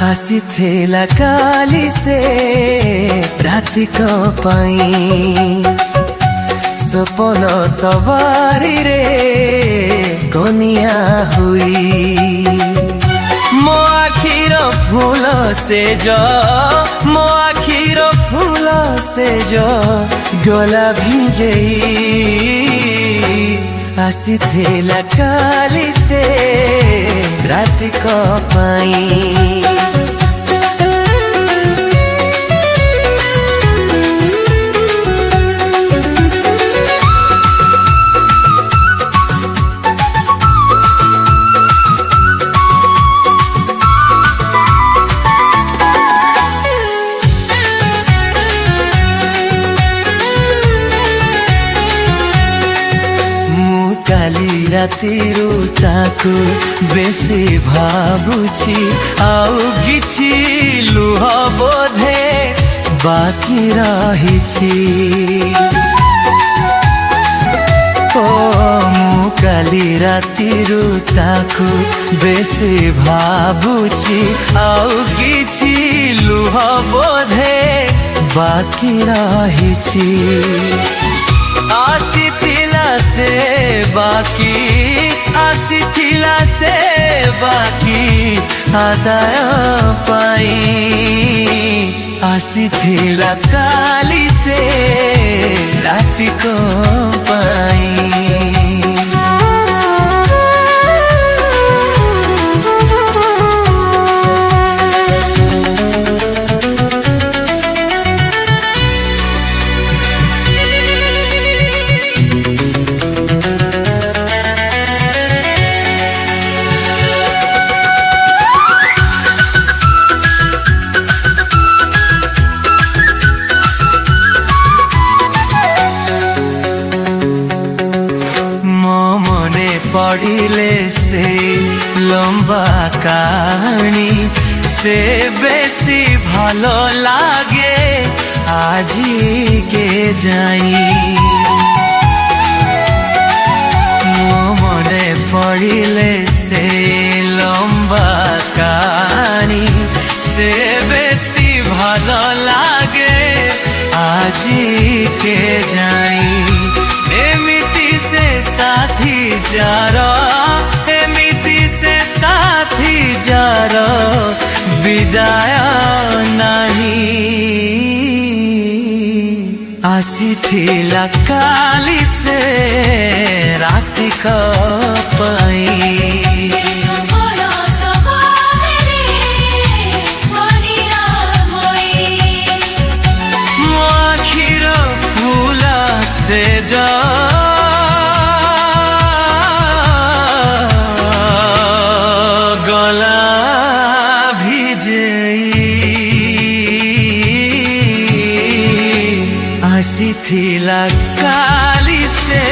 ଆସିଥିଲା କାଲି ସେ ରାତିକ ପାଇଁ ସପନ ସବାରିରେ କନିଆ ହୋଇ ମୋ ଆଖିର ଫୁଲ ସେଜ ମୋ ଆଖିର ଫୁଲ ସେଜ ଗଲା ଭିଜେଇ ଆସିଥିଲା କାଲି ସେ ରାତିକ ପାଇଁ काली रातिरु ताकू बेसी भाबुछि आउ किछि लुह बोधे बाकी रहिछि ओ मु काली रातिरु ताकू बेसी भाबुछि आउ किछि लुह बोधे बाकी रहिछि आसिथिला से बाकी आसिथिला से बाकी आदाय पाई आसिथिला काली से रातिक पाई पढ़िले से लंबा कहानी से बेसी भलो लागे आजी के जाई मो मने पढ़िले से लंबा कहानी से बेसी भलो लागे आजी के जाई एमिति से साथी जारो एमिति से साथी जारो विदाय नहीं आसिथिला काली से रातिक पाई से जा गला भिजई आसिथिला काली से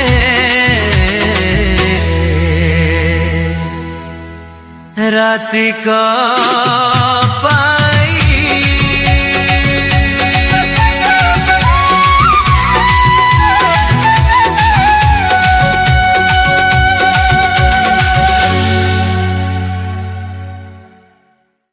रातिक